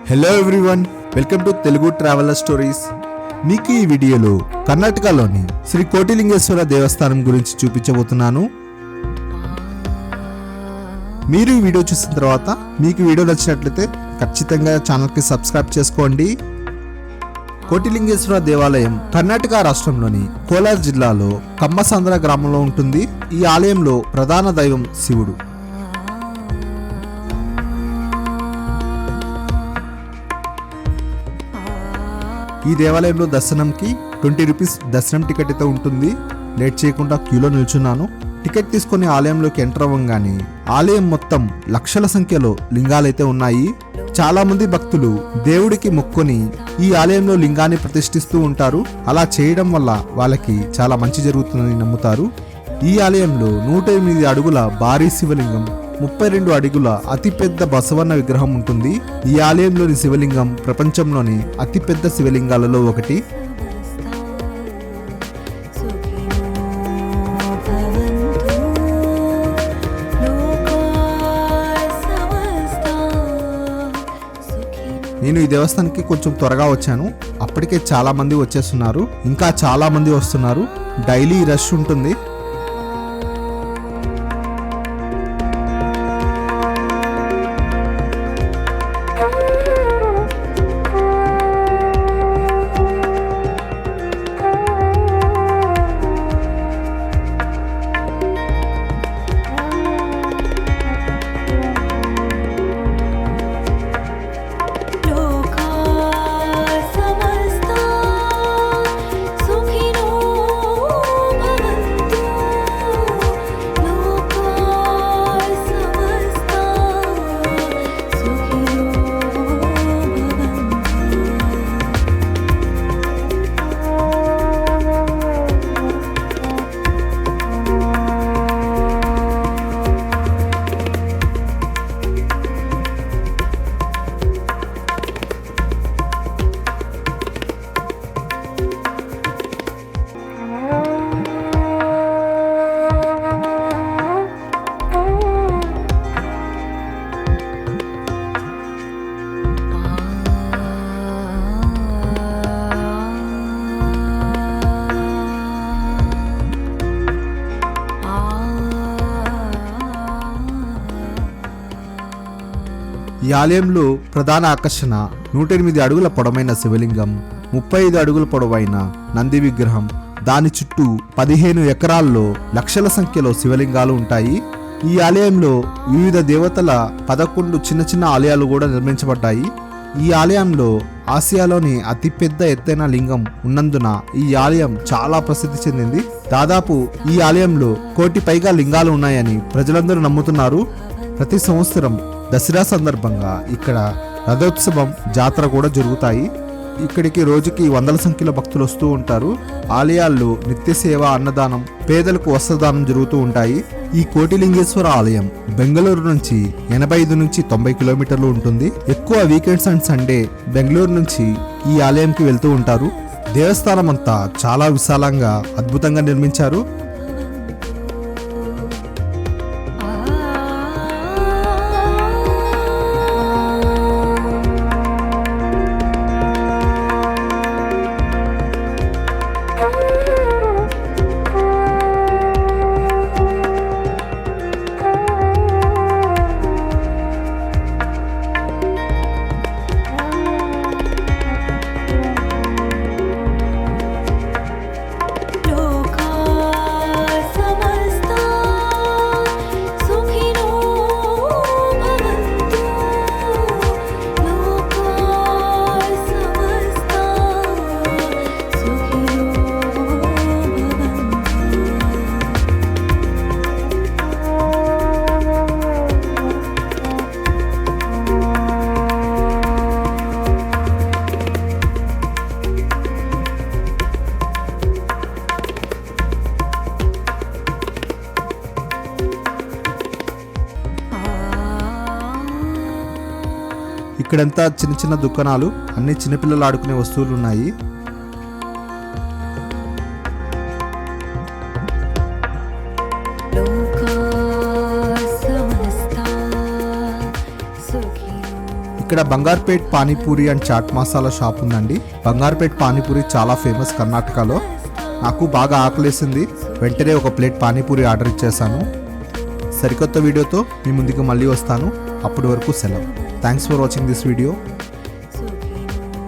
Hello everyone, welcome to Telugu traveller stories. మీకు ఈ వీడియోలో కర్ణాటకలోని శ్రీ కోటిలింగేశ్వర దేవస్థానం గురించి చూపించబోతున్నాను. మీరు ఈ వీడియో చూసిన తర్వాత మీకు వీడియో నచ్చినట్లయితే ఖచ్చితంగా ఛానల్కి సబ్స్క్రైబ్ చేసుకోండి. కోటిలింగేశ్వర దేవాలయం కర్ణాటక రాష్ట్రంలోని కోలార్ జిల్లాలో కమ్మసాంద్ర గ్రామంలో ఉంటుంది. ఈ ఆలయంలో ప్రధాన దైవం శివుడు. ఈ దేవాలయంలో దర్శనంకి 20 రూపీస్ దర్శనం టికెట్ అయితే ఉంటుంది. లేట్ చేయకుండా క్యూలో నిల్చున్నాను. టికెట్ తీసుకుని ఆలయంలోకి ఎంటర్ అవ్వగానే ఆలయం మొత్తం లక్షల సంఖ్యలో లింగాలైతే ఉన్నాయి. చాలా మంది భక్తులు దేవుడికి మొక్కుని ఈ ఆలయంలో లింగాన్ని ప్రతిష్ఠిస్తూ ఉంటారు. అలా చేయడం వల్ల వాళ్ళకి చాలా మంచి జరుగుతుందని నమ్ముతారు. ఈ ఆలయంలో 108 అడుగుల భారీ శివలింగం, 32 అడుగుల అతిపెద్ద బసవన్న విగ్రహం ఉంటుంది. ఈ ఆలయంలోని శివలింగం ప్రపంచంలోని అతిపెద్ద శివలింగాలలో ఒకటి. నేను ఈ దేవస్థానానికి కొంచెం త్వరగా వచ్చాను. అప్పటికే చాలా మంది వచ్చేస్తున్నారు, ఇంకా చాలా మంది వస్తున్నారు. డైలీ రష్ ఉంటుంది. ఈ ఆలయంలో ప్రధాన ఆకర్షణ 108 అడుగుల పొడవైన శివలింగం, 35 అడుగుల పొడవైన నంది విగ్రహం. దాని చుట్టూ 15 ఎకరాల్లో లక్షల సంఖ్యలో శివలింగాలు ఉంటాయి. ఈ ఆలయంలో వివిధ దేవతల 11 చిన్న చిన్న ఆలయాలు కూడా నిర్మించబడ్డాయి. ఈ ఆలయంలో ఆసియాలోని అతిపెద్ద ఎత్తైన లింగం ఉన్నందున ఈ ఆలయం చాలా ప్రసిద్ధి చెందింది. దాదాపు ఈ ఆలయంలో 1 కోటి పైగా లింగాలు ఉన్నాయని ప్రజలందరూ నమ్ముతున్నారు. ప్రతి సంవత్సరం దసరా సందర్భంగా ఇక్కడ రథోత్సవం, జాతర కూడా జరుగుతాయి. ఇక్కడికి రోజుకి వందల సంఖ్యలో భక్తులు వస్తూ ఉంటారు. ఆలయాల్లో నిత్య సేవ, అన్నదానం, పేదలకు వస్త్రదానం జరుగుతూ ఉంటాయి. ఈ కోటిలింగేశ్వర ఆలయం బెంగళూరు నుంచి 85 నుంచి 90 కిలోమీటర్లు ఉంటుంది. ఎక్కువ వీకెండ్స్ అండ్ సండే బెంగళూరు నుంచి ఈ ఆలయంకి వెళ్తూ ఉంటారు. దేవస్థానం అంతా చాలా విశాలంగా అద్భుతంగా నిర్మించారు. ఇక్కడంతా చిన్న చిన్న దుకాణాలు, అన్ని చిన్నపిల్లలు ఆడుకునే వస్తువులు ఉన్నాయి. ఇక్కడ బంగార్పేట్ పానీపూరి అండ్ చాట్ మసాలా షాప్ ఉందండి. బంగార్పేట్ పానీపూరి చాలా ఫేమస్ కర్ణాటకలో. నాకు బాగా ఆకలేసింది, వెంటనే ఒక ప్లేట్ పానీపూరి ఆర్డర్ ఇచ్చేసాను. సరికొత్త వీడియోతో మీ ముందుకు మళ్ళీ వస్తాను. అప్పటి వరకు సెలవు. Thanks for watching this video.